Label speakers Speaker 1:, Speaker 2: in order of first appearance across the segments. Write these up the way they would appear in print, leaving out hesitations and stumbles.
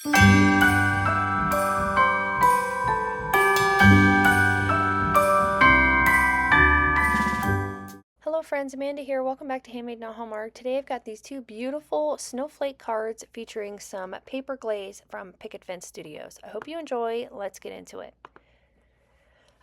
Speaker 1: Hello friends, Amanda here. Welcome back to Handmade Not Hallmark. Today I've got these two beautiful snowflake cards featuring some paper glaze from Picket Studios. I hope you enjoy. Let's get into it.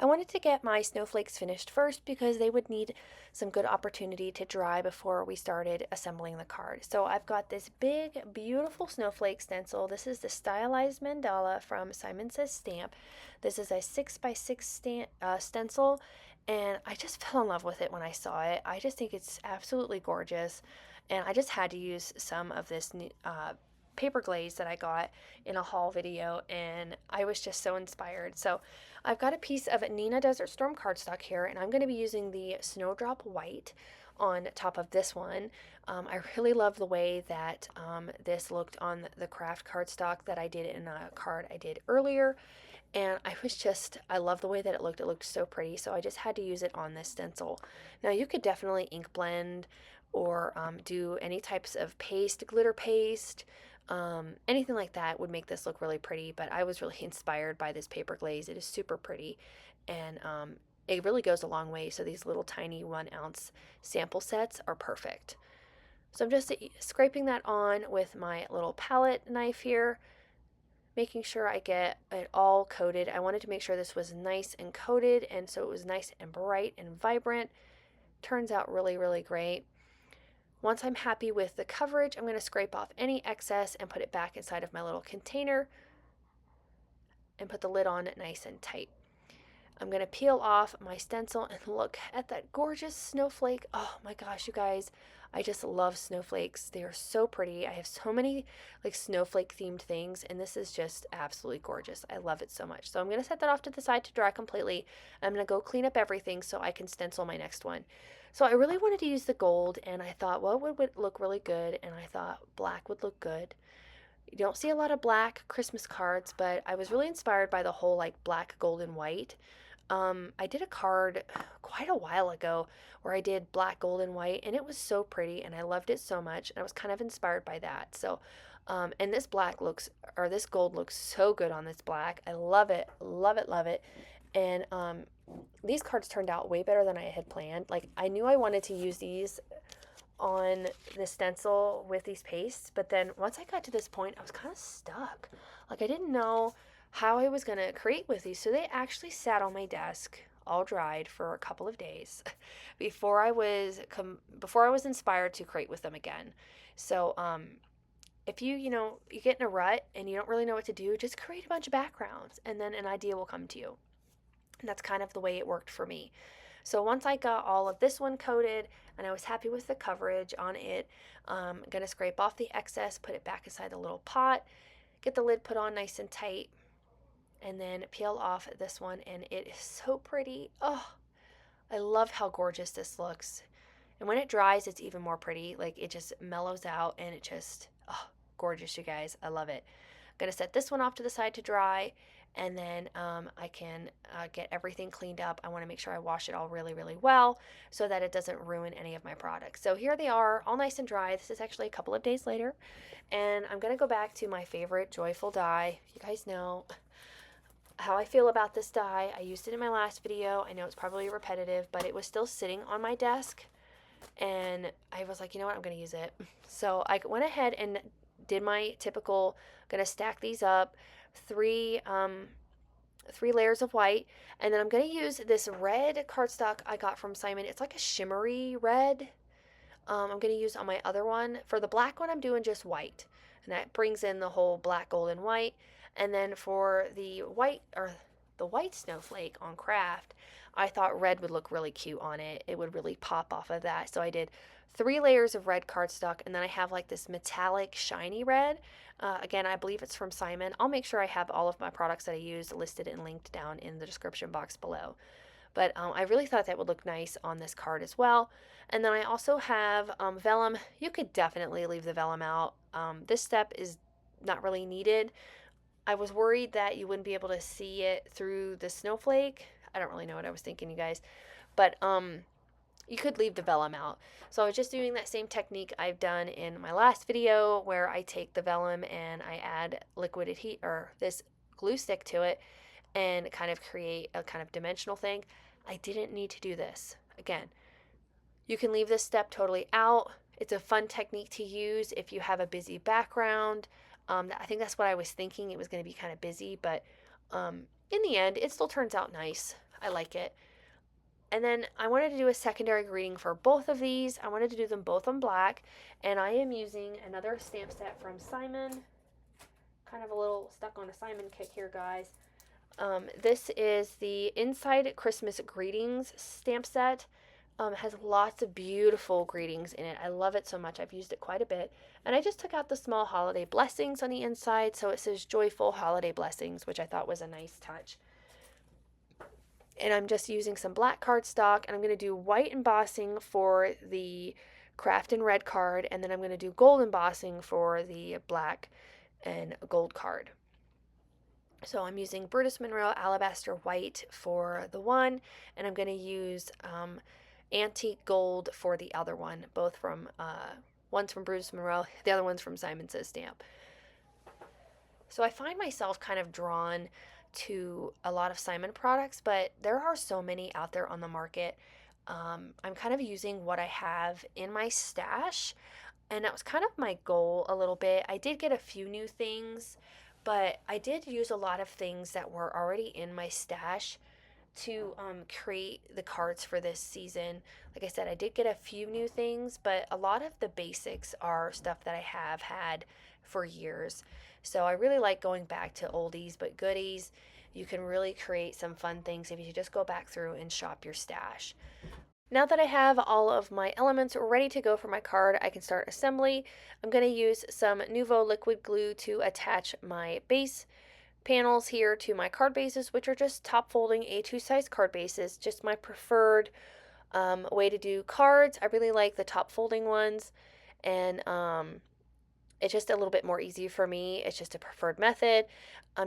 Speaker 1: I wanted to get my snowflakes finished first because they would need some good opportunity to dry before we started assembling the card. So I've got this big, beautiful snowflake stencil. This is the Stylized Mandala from Simon Says Stamp. This is a 6x6 stencil, and I just fell in love with it when I saw it. I just think it's absolutely gorgeous, and I just had to use some of this paper glaze that I got in a haul video, and I was just so inspired. So I've got a piece of Nina Desert Storm cardstock here, and I'm going to be using the Snowdrop White on top of this one. I really love the way that this looked on the craft cardstock that I did in a card I did earlier, and I love the way that it looked. It looked so pretty, so I just had to use it on this stencil. Now you could definitely ink blend or do any types of paste, glitter paste, anything like that would make this look really pretty, but I was really inspired by this paper glaze. It is super pretty, and it really goes a long way, so these little tiny 1 ounce sample sets are perfect. So I'm just scraping that on with my little palette knife here, making sure I get it all coated. I wanted to make sure this was nice and coated, and so it was nice and bright and vibrant. Turns out really, really great. Once I'm happy with the coverage, I'm going to scrape off any excess and put it back inside of my little container and put the lid on nice and tight. I'm going to peel off my stencil and look at that gorgeous snowflake. Oh my gosh, you guys, I just love snowflakes. They are so pretty. I have so many like snowflake themed things, and this is just absolutely gorgeous. I love it so much. So I'm going to set that off to the side to dry completely. I'm going to go clean up everything so I can stencil my next one. So I really wanted to use the gold, and I thought, what would look really good? And I thought black would look good. You don't see a lot of black Christmas cards, but I was really inspired by the whole like black, gold, and white. I did a card quite a while ago where I did black, gold, and white, and it was so pretty, and I loved it so much, and I was kind of inspired by that. So, and this this gold looks so good on this black. I love it, love it, love it. And these cards turned out way better than I had planned. Like, I knew I wanted to use these on the stencil with these pastes, but then once I got to this point, I was kind of stuck. Like, I didn't know how I was going to create with these. So they actually sat on my desk all dried for a couple of days before I was inspired to create with them again. So if you get in a rut and you don't really know what to do, just create a bunch of backgrounds and then an idea will come to you. And that's kind of the way it worked for me. So once I got all of this one coated and I was happy with the coverage on it, I'm going to scrape off the excess, put it back inside the little pot, get the lid put on nice and tight, and then peel off this one, and it is so pretty. Oh, I love how gorgeous this looks. And when it dries, it's even more pretty. Like, it just mellows out, and it just, gorgeous, you guys. I love it. I'm going to set this one off to the side to dry, and then I can get everything cleaned up. I want to make sure I wash it all really, really well so that it doesn't ruin any of my products. So here they are, all nice and dry. This is actually a couple of days later, and I'm going to go back to my favorite Joyful die. You guys know how I feel about this die. I used it in my last video. I know it's probably repetitive, but it was still sitting on my desk, and I was like, you know what, I'm going to use it. So I went ahead and did my typical, going to stack these up, three layers of white, and then I'm going to use this red cardstock I got from Simon. It's like a shimmery red. I'm going to use on my other one. For the black one, I'm doing just white, and that brings in the whole black, gold, and white. And then for the white snowflake on craft, I thought red would look really cute on it. It would really pop off of that. So I did 3 layers of red cardstock, and then I have like this metallic shiny red. Again, I believe it's from Simon. I'll make sure I have all of my products that I used listed and linked down in the description box below. But I really thought that would look nice on this card as well. And then I also have vellum. You could definitely leave the vellum out. This step is not really needed. I was worried that you wouldn't be able to see it through the snowflake. I don't really know what I was thinking, you guys. But you could leave the vellum out. So I was just doing that same technique I've done in my last video, where I take the vellum and I add liquid adhe or this glue stick to it and kind of create a kind of dimensional thing. I didn't need to do this. Again, you can leave this step totally out. It's a fun technique to use if you have a busy background. I think that's what I was thinking. It was going to be kind of busy, but in the end, it still turns out nice. I like it. And then I wanted to do a secondary greeting for both of these. I wanted to do them both on black, and I am using another stamp set from Simon. Kind of a little stuck on a Simon kick here, guys. This is the Inside Christmas Greetings stamp set. Has lots of beautiful greetings in it. I love it so much. I've used it quite a bit. And I just took out the small holiday blessings on the inside, so it says Joyful Holiday Blessings, which I thought was a nice touch. And I'm just using some black cardstock, and I'm going to do white embossing for the craft and red card, and then I'm going to do gold embossing for the black and gold card. So I'm using Brutus Monroe Alabaster White for the one, and I'm going to use Antique Gold for the other one, both from, one's from Brutus Monroe, the other one's from Simon Says Stamp. So I find myself kind of drawn to a lot of Simon products, but there are so many out there on the market. I'm kind of using what I have in my stash, and that was kind of my goal a little bit. I did get a few new things, but I did use a lot of things that were already in my stash to create the cards for this season. Like I said, I did get a few new things, but a lot of the basics are stuff that I have had for years. So I really like going back to oldies but goodies. You can really create some fun things if you just go back through and shop your stash. Now that I have all of my elements ready to go for my card, I can start assembly. I'm going to use some Nuvo liquid glue to attach my base panels here to my card bases, which are just top folding A2 size card bases, just my preferred way to do cards. I really like the top folding ones, and it's just a little bit more easy for me. It's just a preferred method.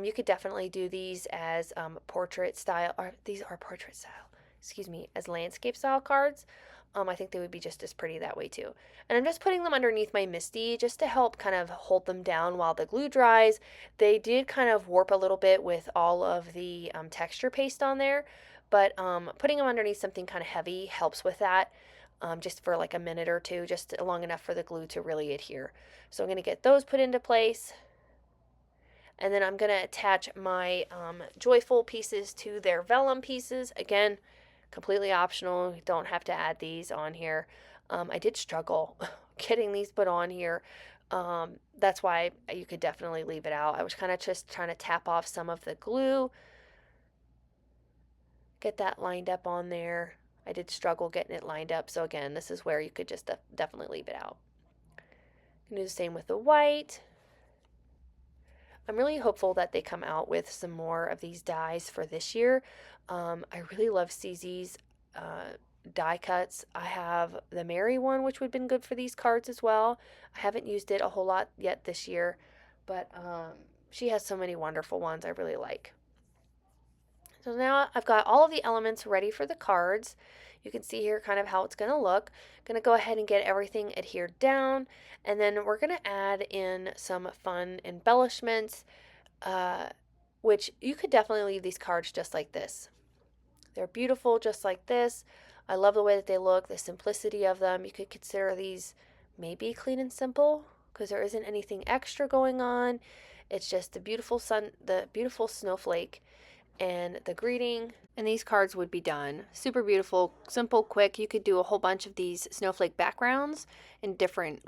Speaker 1: You could definitely do these as portrait style, or these are portrait style, excuse me, as landscape style cards. I think they would be just as pretty that way too. And I'm just putting them underneath my MISTI just to help kind of hold them down while the glue dries. They did kind of warp a little bit with all of the texture paste on there, but putting them underneath something kind of heavy helps with that. Just for like a minute or two, just long enough for the glue to really adhere. So I'm going to get those put into place. And then I'm going to attach my joyful pieces to their vellum pieces. Again, completely optional. You don't have to add these on here. I did struggle getting these put on here. That's why you could definitely leave it out. I was kind of just trying to tap off some of the glue. Get that lined up on there. I did struggle getting it lined up, so again, this is where you could just definitely leave it out. You can do the same with the white. I'm really hopeful that they come out with some more of these dies for this year. I really love CZ's die cuts. I have the Mary one, which would have been good for these cards as well. I haven't used it a whole lot yet this year, but she has so many wonderful ones I really like. So now I've got all of the elements ready for the cards. You can see here kind of how it's going to look. I'm going to go ahead and get everything adhered down, and then we're going to add in some fun embellishments, which you could definitely leave these cards just like this. They're beautiful just like this. I love the way that they look, the simplicity of them. You could consider these maybe clean and simple because there isn't anything extra going on. It's just the beautiful snowflake and the greeting, and these cards would be done. Super beautiful, simple, quick. You could do a whole bunch of these snowflake backgrounds in different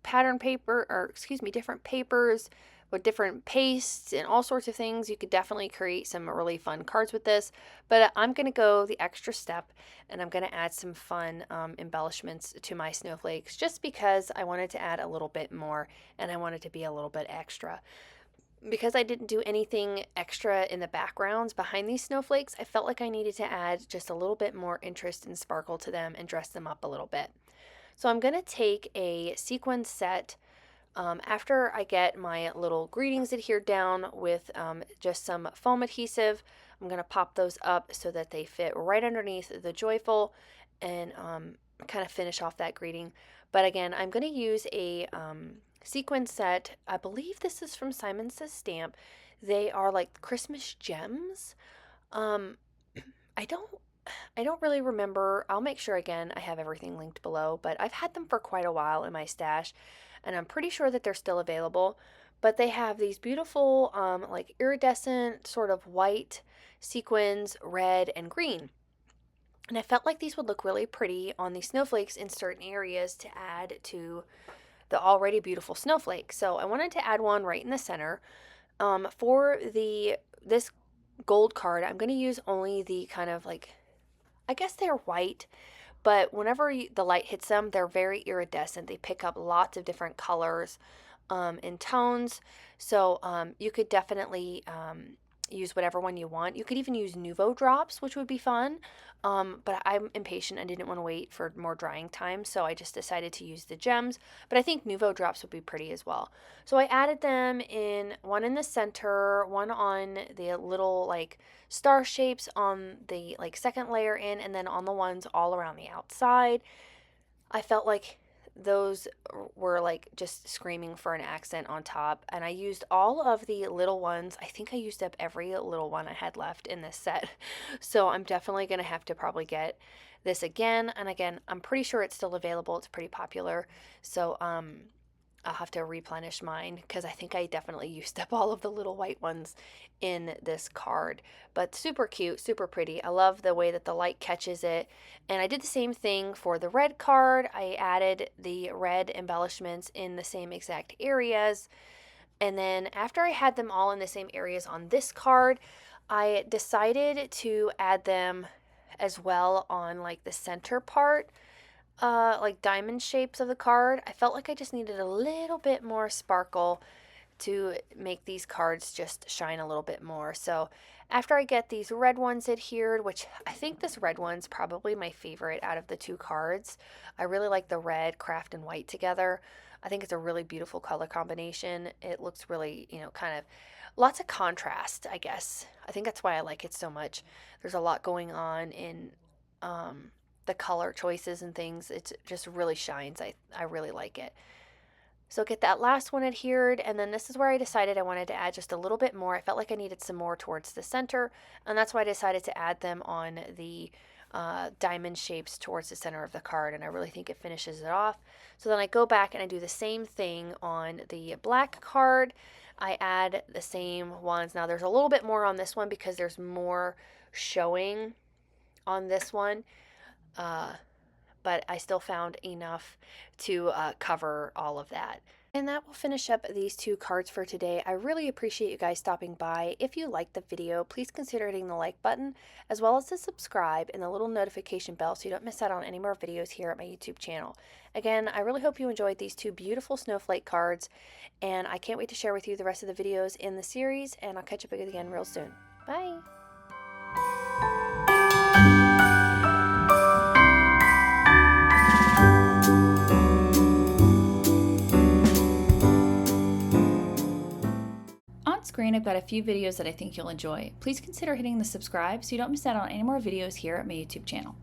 Speaker 1: pattern paper, or excuse me, different papers with different pastes and all sorts of things. You could definitely create some really fun cards with this, but I'm going to go the extra step, and I'm going to add some fun embellishments to my snowflakes just because I wanted to add a little bit more, and I wanted to be a little bit extra. Because I didn't do anything extra in the backgrounds behind these snowflakes, I felt like I needed to add just a little bit more interest and sparkle to them and dress them up a little bit. So I'm going to take a sequin set after I get my little greetings adhered down with just some foam adhesive. I'm going to pop those up so that they fit right underneath the joyful, and kind of finish off that greeting. But again, I'm going to use a sequin set. I believe this is from Simon Says Stamp. They are like Christmas gems. Um, I don't really remember. I'll make sure again I have everything linked below, but I've had them for quite a while in my stash, and I'm pretty sure that they're still available. But they have these beautiful like iridescent sort of white sequins, red and green. And I felt like these would look really pretty on these snowflakes in certain areas to add to the already beautiful snowflake. So I wanted to add one right in the center. For this gold card, I'm going to use only the kind of like, I guess they're white, but whenever the light hits them, they're very iridescent. They pick up lots of different colors and tones. So you could definitely use whatever one you want. You could even use Nuvo drops, which would be fun. But I'm impatient. I didn't want to wait for more drying time, so I just decided to use the gems. But I think Nuvo drops would be pretty as well. So I added them in, one in the center, one on the little like star shapes on the like second layer in, and then on the ones all around the outside. I felt like those were like just screaming for an accent on top, and I used all of the little ones. I think I used up every little one I had left in this set, so I'm definitely going to have to probably get this again. And again, I'm pretty sure it's still available. It's pretty popular, so I'll have to replenish mine because I think I definitely used up all of the little white ones in this card. But super cute, super pretty. I love the way that the light catches it. And I did the same thing for the red card. I added the red embellishments in the same exact areas. And then after I had them all in the same areas on this card, I decided to add them as well on like the center part. Like diamond shapes of the card. I felt like I just needed a little bit more sparkle to make these cards just shine a little bit more. So after I get these red ones adhered, which I think this red one's probably my favorite out of the two cards. I really like the red, craft, and white together. I think it's a really beautiful color combination. It looks really, kind of lots of contrast, I guess. I think that's why I like it so much. There's a lot going on in the color choices and things. It just really shines. I really like it. So get that last one adhered, and then this is where I decided I wanted to add just a little bit more. I felt like I needed some more towards the center, and that's why I decided to add them on the diamond shapes towards the center of the card, and I really think it finishes it off. So then I go back and I do the same thing on the black card. I add the same ones. Now there's a little bit more on this one because there's more showing on this one. But I still found enough to cover all of that. And that will finish up these two cards for today. I really appreciate you guys stopping by. If you liked the video, please consider hitting the like button, as well as the subscribe and the little notification bell so you don't miss out on any more videos here at my YouTube channel. Again, I really hope you enjoyed these two beautiful snowflake cards, and I can't wait to share with you the rest of the videos in the series, and I'll catch up again real soon. Bye! On screen, I've got a few videos that I think you'll enjoy. Please consider hitting the subscribe so you don't miss out on any more videos here at my YouTube channel.